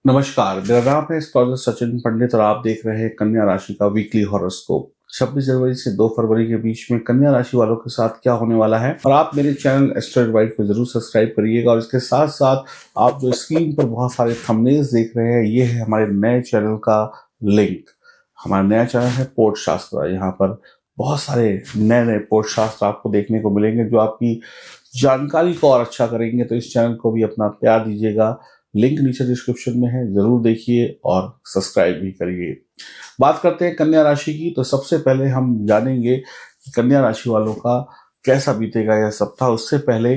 नमस्कार, मेरा नाम है एस्ट्रोलॉजर सचिन पंडित और आप देख रहे हैं कन्या राशि का वीकली हॉरोस्कोप। 26 जनवरी से 2 फरवरी के बीच में कन्या राशि वालों के साथ क्या होने वाला है, और आप मेरे चैनल एस्ट्रो एडवाइस को जरूर सब्सक्राइब करिएगा। और इसके साथ साथ आप जो स्क्रीन पर बहुत सारे थंबनेल्स देख रहे हैं, ये है हमारे नए चैनल का लिंक। हमारा नया चैनल है पोर्ट शास्त्र। यहाँ पर बहुत सारे नए नए पोर्ट शास्त्र आपको देखने को मिलेंगे जो आपकी जानकारी को और अच्छा करेंगे। तो इस चैनल को भी अपना प्यार दीजिएगा। लिंक नीचे डिस्क्रिप्शन में है, जरूर देखिए और सब्सक्राइब भी करिए। बात करते हैं कन्या राशि की। तो सबसे पहले हम जानेंगे कि कन्या राशि वालों का कैसा बीतेगा यह सप्ताह। उससे पहले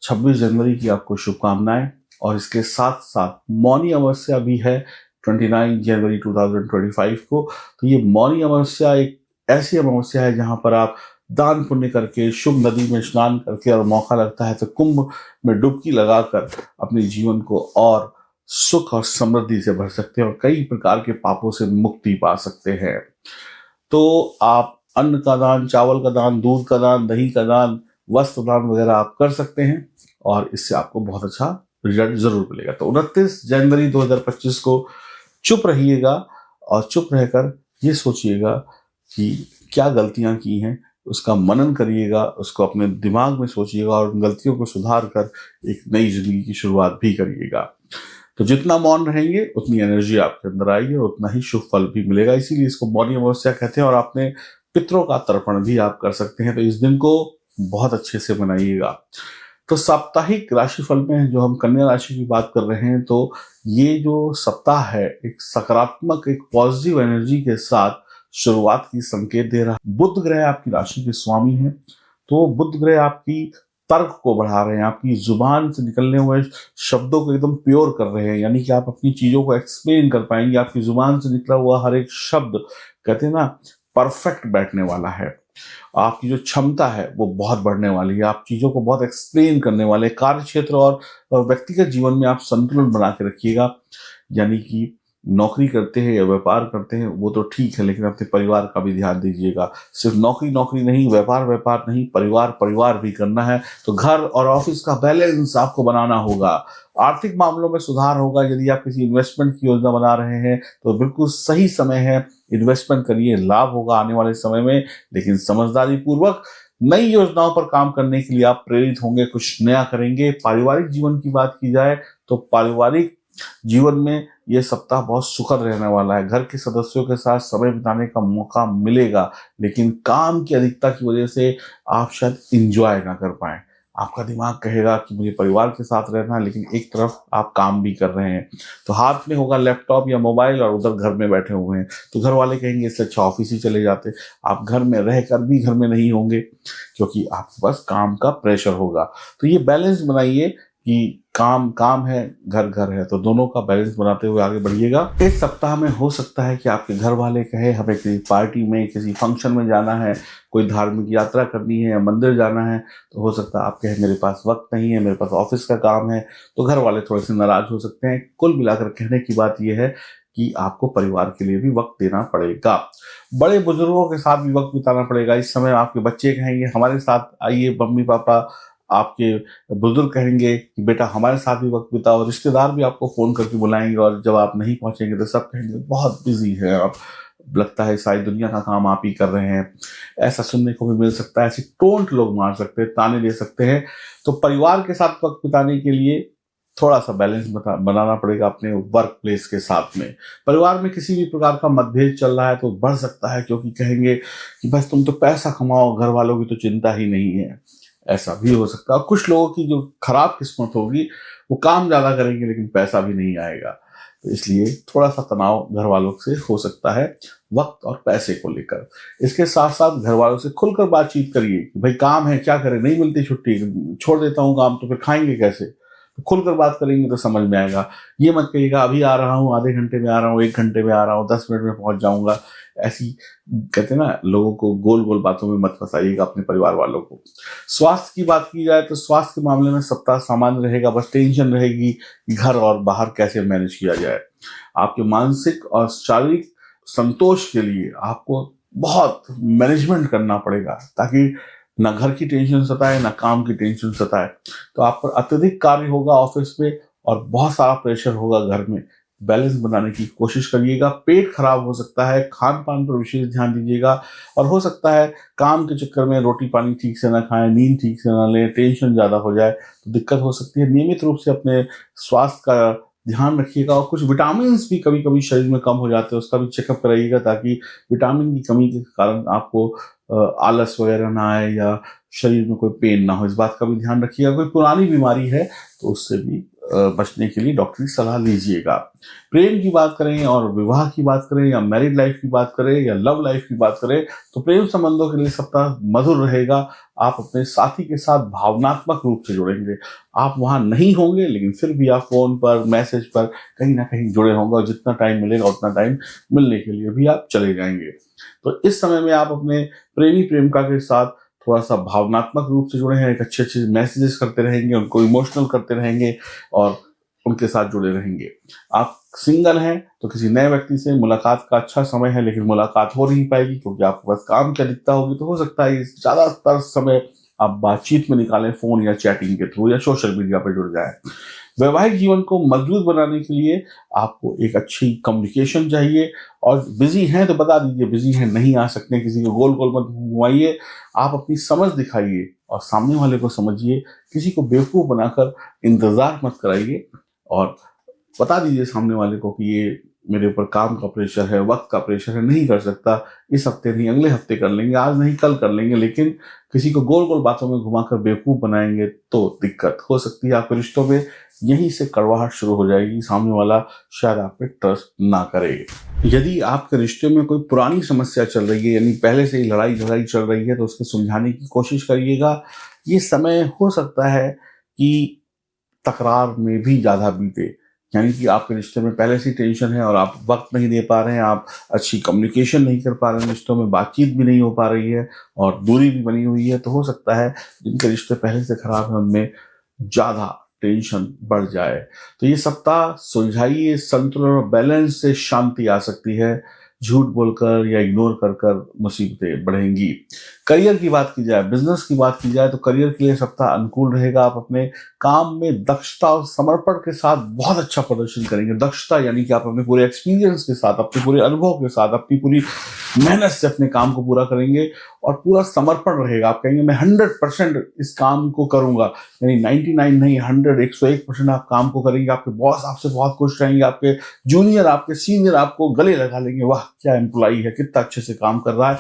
26 जनवरी की आपको शुभकामनाएं। और इसके साथ साथ मौनी अमावस्या भी है 29 जनवरी 2025 को। तो ये मौनी अमावस्या एक ऐसी अमावस्या है जहां पर आप दान पुण्य करके, शुभ नदी में स्नान करके, और मौका लगता है तो कुंभ में डुबकी लगाकर अपने जीवन को और सुख और समृद्धि से भर सकते हैं और कई प्रकार के पापों से मुक्ति पा सकते हैं। तो आप अन्न का दान, चावल का दान, दूध का दान, दही का दान, वस्त्र दान वगैरह आप कर सकते हैं और इससे आपको बहुत अच्छा रिजल्ट जरूर मिलेगा। तो 29 जनवरी 2025 को चुप रहिएगा और चुप रहकर ये सोचिएगा कि क्या गलतियां की हैं, उसका मनन करिएगा, उसको अपने दिमाग में सोचिएगा और उन गलतियों को सुधार कर एक नई जिंदगी की शुरुआत भी करिएगा। तो जितना मौन रहेंगे उतनी एनर्जी आपके अंदर आएगी और उतना ही शुभ फल भी मिलेगा। इसीलिए इसको मौनी अमावस्या कहते हैं। और आपने पितरों का तर्पण भी आप कर सकते हैं। तो इस दिन को बहुत अच्छे से मनाइएगा। तो साप्ताहिक राशिफल में जो हम कन्या राशि की बात कर रहे हैं, तो ये जो सप्ताह है एक सकारात्मक, एक पॉजिटिव एनर्जी के साथ शुरुआत की संकेत दे रहा है। बुध ग्रह आपकी राशि के स्वामी हैं। तो बुध ग्रह आपकी तर्क को बढ़ा रहे हैं, आपकी जुबान से निकलने हुए शब्दों को एकदम प्योर कर रहे हैं। यानी कि आप अपनी चीजों को एक्सप्लेन कर पाएंगे। आपकी जुबान से निकला हुआ हर एक शब्द, कहते हैं ना, परफेक्ट बैठने वाला है। आपकी जो क्षमता है वो बहुत बढ़ने वाली है। आप चीजों को बहुत एक्सप्लेन करने वाले। कार्य क्षेत्र और व्यक्तिगत जीवन में आप संतुलन बना के रखिएगा। यानी कि नौकरी करते हैं या व्यापार करते हैं वो तो ठीक है, लेकिन अपने परिवार का भी ध्यान दीजिएगा। सिर्फ नौकरी नौकरी नहीं, व्यापार व्यापार नहीं, परिवार परिवार भी करना है। तो घर और ऑफिस का बैलेंस आपको बनाना होगा। आर्थिक मामलों में सुधार होगा। यदि आप किसी इन्वेस्टमेंट की योजना बना रहे हैं तो बिल्कुल सही समय है, इन्वेस्टमेंट करिए, लाभ होगा आने वाले समय में। लेकिन समझदारी पूर्वक नई योजनाओं पर काम करने के लिए आप प्रेरित होंगे, कुछ नया करेंगे। पारिवारिक जीवन की बात की जाए तो पारिवारिक जीवन में यह सप्ताह बहुत सुखद रहने वाला है। घर के सदस्यों के साथ समय बिताने का मौका मिलेगा, लेकिन काम की अधिकता की वजह से आप शायद इंजॉय ना कर पाए। आपका दिमाग कहेगा कि मुझे परिवार के साथ रहना है, लेकिन एक तरफ आप काम भी कर रहे हैं। तो हाथ में होगा लैपटॉप या मोबाइल और उधर घर में बैठे हुए हैं। तो घर वाले कहेंगे इससे अच्छा ऑफिस ही चले जाते। आप घर में रहकर भी घर में नहीं होंगे क्योंकि आपके पास काम का प्रेशर होगा। तो ये बैलेंस बनाइए कि काम काम है, घर घर है। तो दोनों का बैलेंस बनाते हुए आगे बढ़िएगा। इस सप्ताह में हो सकता है कि आपके घर वाले कहे हमें किसी पार्टी में, किसी फंक्शन में जाना है, कोई धार्मिक यात्रा करनी है या मंदिर जाना है। तो हो सकता है आप कहे मेरे पास वक्त नहीं है, मेरे पास ऑफिस का काम है। तो घर वाले थोड़े से नाराज हो सकते हैं। कुल मिलाकर कहने की बात यह है कि आपको परिवार के लिए भी वक्त देना पड़ेगा। बड़े बुजुर्गों के साथ भी वक्त बिताना पड़ेगा। इस समय आपके बच्चे कहेंगे हमारे साथ आइए मम्मी पापा, आपके बुजुर्ग कहेंगे कि बेटा हमारे साथ भी वक्त बिताओ। रिश्तेदार भी आपको फोन करके बुलाएंगे और जब आप नहीं पहुंचेंगे तो सब कहेंगे बहुत बिजी है आप, लगता है सारी दुनिया का काम आप ही कर रहे हैं। ऐसा सुनने को भी मिल सकता है। ऐसी टोंट लोग मार सकते हैं, ताने दे सकते हैं। तो परिवार के साथ वक्त बिताने के लिए थोड़ा सा बैलेंस बनाना पड़ेगा अपने वर्क प्लेस के साथ में। परिवार में किसी भी प्रकार का मतभेद चल रहा है तो बढ़ सकता है, क्योंकि कहेंगे कि बस तुम तो पैसा कमाओ, घर वालों की तो चिंता ही नहीं है। ऐसा भी हो सकता है। कुछ लोगों की जो खराब किस्मत होगी वो काम ज्यादा करेंगे लेकिन पैसा भी नहीं आएगा। तो इसलिए थोड़ा सा तनाव घर वालों से हो सकता है वक्त और पैसे को लेकर। इसके साथ साथ घर वालों से खुलकर बातचीत करिए कि भाई काम है, क्या करें, नहीं मिलती छुट्टी, छोड़ देता हूँ काम, तो फिर खाएंगे कैसे। तो खुलकर बात करेंगे तो समझ में आएगा। ये मत कहिएगा अभी आ रहा हूँ, आधे घंटे में आ रहा हूँ, 1 घंटे में आ रहा हूँ, 10 मिनट में पहुंच जाऊंगा। ऐसी, कहते हैं ना, लोगों को गोल गोल बातों में मत फंसाइएगा अपने परिवार वालों को। स्वास्थ्य की बात की जाए तो स्वास्थ्य के मामले में सप्ताह सामान्य रहेगा। बस टेंशन रहेगी कि घर और बाहर कैसे मैनेज किया जाए। आपके मानसिक और शारीरिक संतोष के लिए आपको बहुत मैनेजमेंट करना पड़ेगा, ताकि ना घर की टेंशन सताए ना काम की टेंशन सताए। तो आप पर अत्यधिक कार्य होगा ऑफिस में और बहुत सारा प्रेशर होगा घर में। बैलेंस बनाने की कोशिश करिएगा। पेट खराब हो सकता है, खान पान पर विशेष ध्यान दीजिएगा। और हो सकता है काम के चक्कर में रोटी पानी ठीक से ना खाएं, नींद ठीक से ना लें, टेंशन ज़्यादा हो जाए तो दिक्कत हो सकती है। नियमित रूप से अपने स्वास्थ्य का ध्यान रखिएगा। और कुछ विटामिन भी कभी कभी शरीर में कम हो जाते हैं, उसका भी चेकअप कराइएगा, ताकि विटामिन की कमी के कारण आपको आलस वगैरह ना आए या शरीर में कोई पेन ना हो। इस बात का भी ध्यान रखिएगा। कोई पुरानी बीमारी है तो उससे भी बचने के लिए डॉक्टरी सलाह लीजिएगा। प्रेम की बात करें और विवाह की बात करें या मैरिड लाइफ की बात करें या लव लाइफ की बात करें, तो प्रेम संबंधों के लिए सप्ताह मधुर रहेगा। आप अपने साथी के साथ भावनात्मक रूप से जुड़ेंगे। आप वहां नहीं होंगे लेकिन फिर भी आप फोन पर, मैसेज पर कहीं ना कहीं जुड़े होंगे, और जितना टाइम मिलेगा उतना टाइम मिलने के लिए भी आप चले जाएंगे। तो इस समय में आप अपने प्रेमी प्रेमिका के साथ थोड़ा सा भावनात्मक रूप से जुड़े हैं, एक अच्छे अच्छे मैसेजेस करते रहेंगे, उनको इमोशनल करते रहेंगे और उनके साथ जुड़े रहेंगे। आप सिंगल हैं तो किसी नए व्यक्ति से मुलाकात का अच्छा समय है, लेकिन मुलाकात हो नहीं पाएगी क्योंकि आपके पास काम की अधिकता होगी। तो हो सकता है ज्यादातर समय आप बातचीत में निकालें, फोन या चैटिंग के थ्रू या सोशल मीडिया पर जुड़ जाएं। वैवाहिक जीवन को मजबूत बनाने के लिए आपको एक अच्छी कम्युनिकेशन चाहिए। और बिजी हैं तो बता दीजिए बिजी हैं, नहीं आ सकते, किसी को गोल गोल मत घुमाइए। आप अपनी समझ दिखाइए और सामने वाले को समझिए। किसी को बेवकूफ बनाकर इंतजार मत कराइए और बता दीजिए सामने वाले को कि ये मेरे ऊपर काम का प्रेशर है, वक्त का प्रेशर है, नहीं कर सकता, इस हफ्ते नहीं अगले हफ्ते कर लेंगे, आज नहीं कल कर लेंगे। लेकिन किसी को गोल गोल बातों में घुमाकर बेवकूफ बनाएंगे तो दिक्कत हो सकती है आपके रिश्तों में। यहीं से कड़वाहट शुरू हो जाएगी, सामने वाला शायद आप पे ट्रस्ट ना करे। यदि आपके रिश्ते में कोई पुरानी समस्या चल रही है, यानी पहले से ही लड़ाई झगड़ी चल रही है, तो उसके सुलझाने की कोशिश करिएगा। ये समय हो सकता है कि तकरार में भी ज्यादा बीते, यानी कि आपके रिश्ते में पहले से टेंशन है और आप वक्त नहीं दे पा रहे हैं, आप अच्छी कम्युनिकेशन नहीं कर पा रहे हैं, रिश्तों में बातचीत भी नहीं हो पा रही है और दूरी भी बनी हुई है। तो हो सकता है जिनके रिश्ते पहले से खराब है उनमें ज्यादा टेंशन बढ़ जाए। तो ये सप्ताह सुलझाइए, संतुलन और बैलेंस से शांति आ सकती है। झूठ बोलकर या इग्नोर कर कर मुसीबतें बढ़ेंगी। करियर की बात की जाए, बिजनेस की बात की जाए, तो करियर के लिए सप्ताह अनुकूल रहेगा। आप अपने काम में दक्षता और समर्पण के साथ बहुत अच्छा प्रदर्शन करेंगे। दक्षता यानी कि आप अपने पूरे एक्सपीरियंस के साथ, अपने पूरे अनुभव के साथ, अपनी पूरी मेहनत से अपने काम को पूरा करेंगे और पूरा समर्पण रहेगा। आप कहेंगे मैं 100% इस काम को करूंगा, यानी 99 नहीं 100, 101% आप काम को करेंगे। आपके बॉस आपसे बहुत खुश रहेंगे, आपके जूनियर, आपके सीनियर आपको गले लगा लेंगे, वाह क्या एम्प्लॉई है, कितना अच्छे से काम कर रहा है।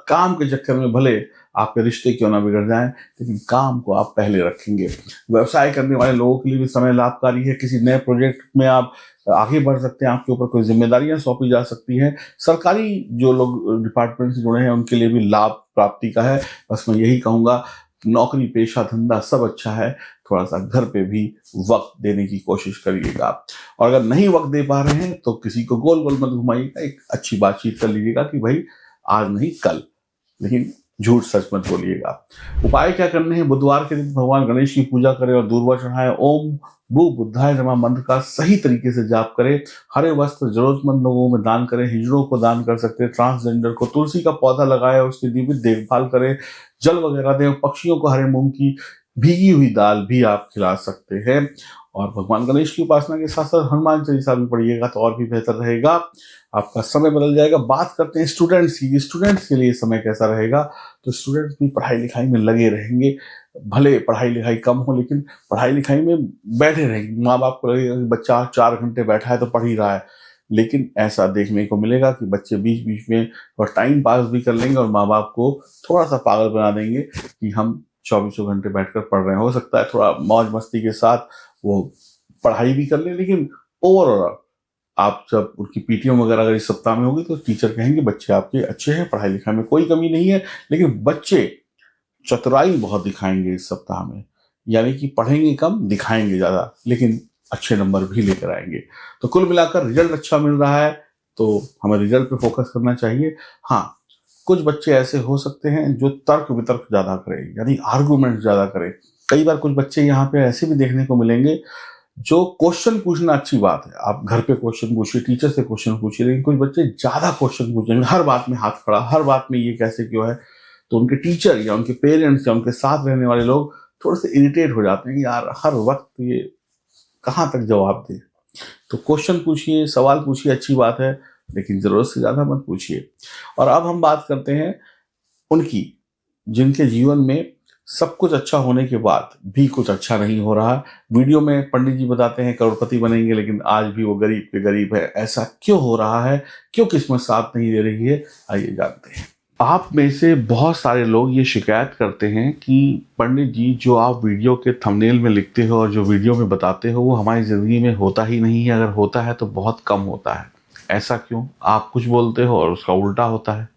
काम के चक्कर में भले आपके रिश्ते क्यों ना बिगड़ जाएं, लेकिन काम को आप पहले रखेंगे। व्यवसाय करने वाले लोगों के लिए भी समय लाभकारी है। किसी नए प्रोजेक्ट में आप आगे बढ़ सकते हैं, आपके ऊपर कोई जिम्मेदारियां सौंपी जा सकती हैं। सरकारी जो लोग डिपार्टमेंट से जुड़े हैं उनके लिए भी लाभ प्राप्ति का है। बस मैं यही कहूंगा, नौकरी पेशा धंधा सब अच्छा है, थोड़ा सा घर पे भी वक्त देने की कोशिश करिएगा। और अगर नहीं वक्त दे पा रहे हैं तो किसी को गोल गोल मत घुमाइएगा, एक अच्छी बातचीत कर लीजिएगा कि भाई आज नहीं कल, लेकिन झूठ सच मत बोलिएगा। उपाय क्या करने हैं? बुधवार के दिन भगवान गणेश की पूजा करें और दूर्वा चढ़ाएं। ओम भू बुद्धाय नमः मंत्र का सही तरीके से जाप करें। हरे वस्त्र जरूरतमंद लोगों में दान करें, हिजड़ों को दान कर सकते हैं, ट्रांसजेंडर को तुलसी का पौधा लगाए और उसकी नियमित देखभाल करें, जल वगैरह दें। पक्षियों को हरे मूंग की भीगी हुई दाल भी आप खिला सकते हैं। और भगवान गणेश की उपासना के साथ साथ हनुमान चालीसा भी पढ़िएगा तो और भी बेहतर रहेगा। आपका समय बदल जाएगा। बात करते हैं स्टूडेंट्स की, स्टूडेंट्स के लिए समय कैसा रहेगा। तो स्टूडेंट्स भी पढ़ाई लिखाई में लगे रहेंगे, भले पढ़ाई लिखाई कम हो लेकिन पढ़ाई लिखाई में बैठे रहेंगे। माँ बाप को लगेगा कि बच्चा 4 घंटे बैठा है तो पढ़ ही रहा है, लेकिन ऐसा देखने को मिलेगा कि बच्चे बीच बीच में और टाइम पास भी कर लेंगे और माँ बाप को थोड़ा सा पागल बना देंगे कि हम 24 घंटे बैठकर पढ़ रहे हैं। हो सकता है थोड़ा मौज मस्ती के साथ वो पढ़ाई भी कर ले, लेकिन ओवरऑल आप जब उनकी पीटीएम वगैरह अगर इस सप्ताह में होगी तो टीचर कहेंगे बच्चे आपके अच्छे हैं, पढ़ाई लिखाई में कोई कमी नहीं है। लेकिन बच्चे चतुराई बहुत दिखाएंगे इस सप्ताह में, यानी कि पढ़ेंगे कम दिखाएंगे ज्यादा, लेकिन अच्छे नंबर भी लेकर आएंगे। तो कुल मिलाकर रिजल्ट अच्छा मिल रहा है तो हमें रिजल्ट पे फोकस करना चाहिए। हाँ, कुछ बच्चे ऐसे हो सकते हैं जो तर्क वितर्क ज्यादा करें, यानी आर्गूमेंट ज्यादा करें। कई बार कुछ बच्चे यहाँ पे ऐसे भी देखने को मिलेंगे जो क्वेश्चन पूछना अच्छी बात है, आप घर पे क्वेश्चन पूछिए, टीचर से क्वेश्चन पूछिए, लेकिन कुछ बच्चे ज्यादा क्वेश्चन पूछेंगे, हर बात में हाथ खड़ा, हर बात में ये कैसे क्यों है। तो उनके टीचर या उनके पेरेंट्स या उनके साथ रहने वाले लोग थोड़े से इरिटेट हो जाते हैं कि यार हर वक्त ये कहाँ तक जवाब दे। तो क्वेश्चन पूछिए, सवाल पूछिए, अच्छी बात है, लेकिन जरूरत से ज्यादा मत पूछिए। और अब हम बात करते हैं उनकी, जिनके जीवन में सब कुछ अच्छा होने के बाद भी कुछ अच्छा नहीं हो रहा। वीडियो में पंडित जी बताते हैं करोड़पति बनेंगे, लेकिन आज भी वो गरीब के गरीब है। ऐसा क्यों हो रहा है? क्यों किस्मत साथ नहीं दे रही है? आइए जानते हैं। आप में से बहुत सारे लोग ये शिकायत करते हैं कि पंडित जी, जो आप वीडियो के थंबनेल में लिखते हो और जो वीडियो में बताते हो वो हमारी ज़िंदगी में होता ही नहीं है, अगर होता है तो बहुत कम होता है। ऐसा क्यों? आप कुछ बोलते हो और उसका उल्टा होता है।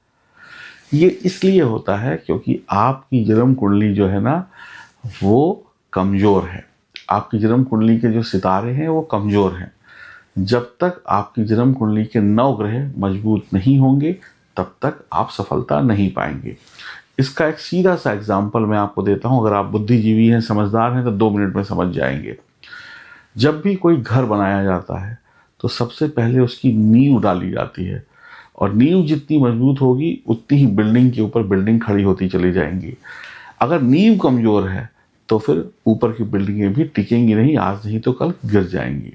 ये इसलिए होता है क्योंकि आपकी जन्म कुंडली जो है ना, वो कमज़ोर है। आपकी जन्म कुंडली के जो सितारे हैं वो कमज़ोर हैं। जब तक आपकी जन्म कुंडली के 9 ग्रह मजबूत नहीं होंगे तब तक आप सफलता नहीं पाएंगे। इसका एक सीधा सा एग्जाम्पल मैं आपको देता हूं। अगर आप बुद्धिजीवी हैं, समझदार हैं, तो 2 मिनट में समझ जाएंगे। जब भी कोई घर बनाया जाता है तो सबसे पहले उसकी नींव डाली जाती है, और नींव जितनी मजबूत होगी उतनी ही बिल्डिंग के ऊपर बिल्डिंग खड़ी होती चली जाएंगी। अगर नींव कमजोर है तो फिर ऊपर की बिल्डिंगें भी टिकेंगी नहीं, आज नहीं तो कल गिर जाएंगी।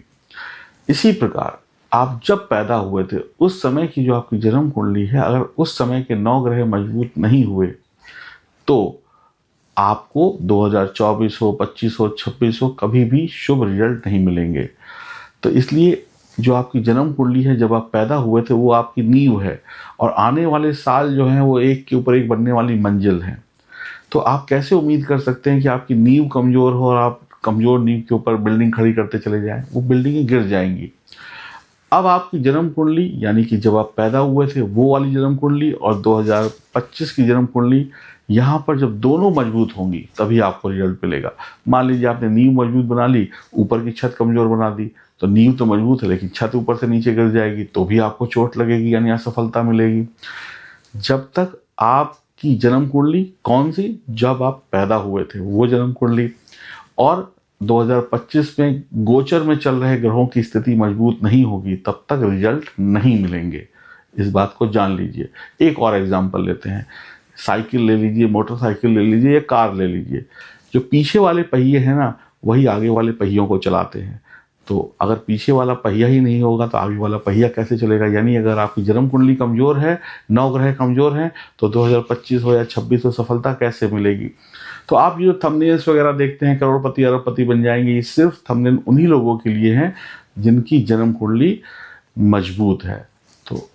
इसी प्रकार आप जब पैदा हुए थे उस समय की जो आपकी जन्म कुंडली है, अगर उस समय के 9 ग्रह मजबूत नहीं हुए तो आपको 2024 हो, 25 हो, 26 हो, कभी भी शुभ रिजल्ट नहीं मिलेंगे। तो इसलिए जो आपकी जन्म कुंडली है, जब आप पैदा हुए थे, वो आपकी नींव है, और आने वाले साल जो हैं वो एक के ऊपर एक बनने वाली मंजिल हैं। तो आप कैसे उम्मीद कर सकते हैं कि आपकी नींव कमजोर हो और आप कमजोर नींव के ऊपर बिल्डिंग खड़ी करते चले जाएं? वो बिल्डिंगें गिर जाएंगी। अब आपकी जन्म कुंडली, यानी कि जब आप पैदा हुए थे वो वाली जन्म कुंडली, और 2025 की जन्म कुंडली, यहाँ पर जब दोनों मजबूत होंगी तभी आपको रिजल्ट मिलेगा। मान लीजिए आपने नींव मजबूत बना ली, ऊपर की छत कमजोर बना दी, तो नींव तो मजबूत है लेकिन छत ऊपर से नीचे गिर जाएगी तो भी आपको चोट लगेगी, यानी असफलता मिलेगी। जब तक आपकी जन्म कुंडली कौन सी, जब आप पैदा हुए थे वो जन्म कुंडली, और 2025 में गोचर में चल रहे ग्रहों की स्थिति मजबूत नहीं होगी, तब तक रिजल्ट नहीं मिलेंगे। इस बात को जान लीजिए। एक और एग्जांपल लेते हैं। साइकिल ले लीजिए, मोटरसाइकिल ले लीजिए या कार ले लीजिए। जो पीछे वाले पहिए हैं ना, वही आगे वाले पहियों को चलाते हैं। तो अगर पीछे वाला पहिया ही नहीं होगा तो आगे वाला पहिया कैसे चलेगा? यानी अगर आपकी जन्म कुंडली कमजोर है, 9 ग्रह कमजोर हैं, तो 2025 हो या 26 हो सफलता कैसे मिलेगी? तो आप जो थंबनेल्स वगैरह देखते हैं, करोड़पति अरबपति बन जाएंगे, ये सिर्फ थंबनेल उन्हीं लोगों के लिए हैं जिनकी जन्म कुंडली मजबूत है। तो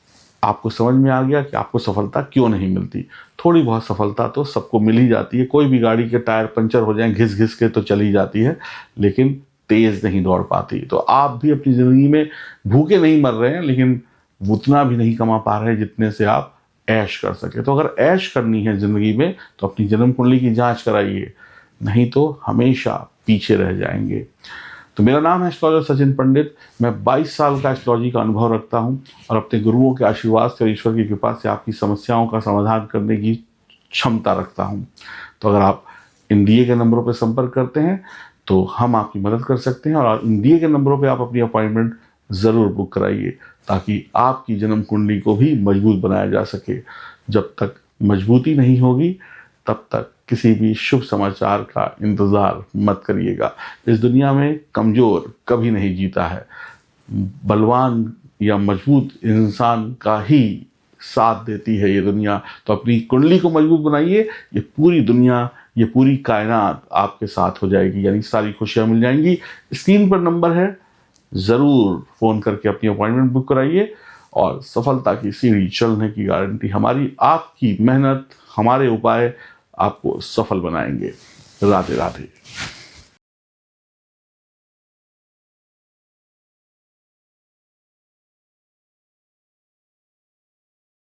आपको समझ में आ गया कि आपको सफलता क्यों नहीं मिलती। थोड़ी बहुत सफलता तो सबको मिल ही जाती है। कोई भी गाड़ी के टायर पंचर हो जाए घिस घिस के तो चली जाती है, लेकिन तेज नहीं दौड़ पाती। तो आप भी अपनी जिंदगी में भूखे नहीं मर रहे हैं, लेकिन उतना भी नहीं कमा पा रहे हैं जितने से आप ऐश कर सके। तो अगर ऐश करनी है जिंदगी में तो अपनी जन्म कुंडली की जांच कराइए, नहीं तो हमेशा पीछे रह जाएंगे। तो मेरा नाम है एस्ट्रोलॉजर सचिन पंडित। मैं 22 साल का एस्ट्रोलॉजी का अनुभव रखता हूं, और अपने गुरुओं के आशीर्वाद से और ईश्वर की कृपा से आपकी समस्याओं का समाधान करने की क्षमता रखता हूं। तो अगर आप इन दिए के नंबरों पर संपर्क करते हैं तो हम आपकी मदद कर सकते हैं, और इन दिए के नंबरों पर आप अपनी अपॉइंटमेंट ज़रूर बुक कराइए, ताकि आपकी जन्म कुंडली को भी मजबूत बनाया जा सके। जब तक मजबूती नहीं होगी तब तक किसी भी शुभ समाचार का इंतज़ार मत करिएगा। इस दुनिया में कमज़ोर कभी नहीं जीता है, बलवान या मजबूत इंसान का ही साथ देती है ये दुनिया। तो अपनी कुंडली को मजबूत बनाइए, ये पूरी दुनिया, ये पूरी कायनात आपके साथ हो जाएगी, यानी सारी खुशियाँ मिल जाएंगी। स्क्रीन पर नंबर है, ज़रूर फ़ोन करके अपनी अपॉइंटमेंट बुक कराइए, और सफलता की सीढ़ी चलने की गारंटी हमारी। आपकी मेहनत, हमारे उपाय आपको सफल बनाएंगे। राधे राधे।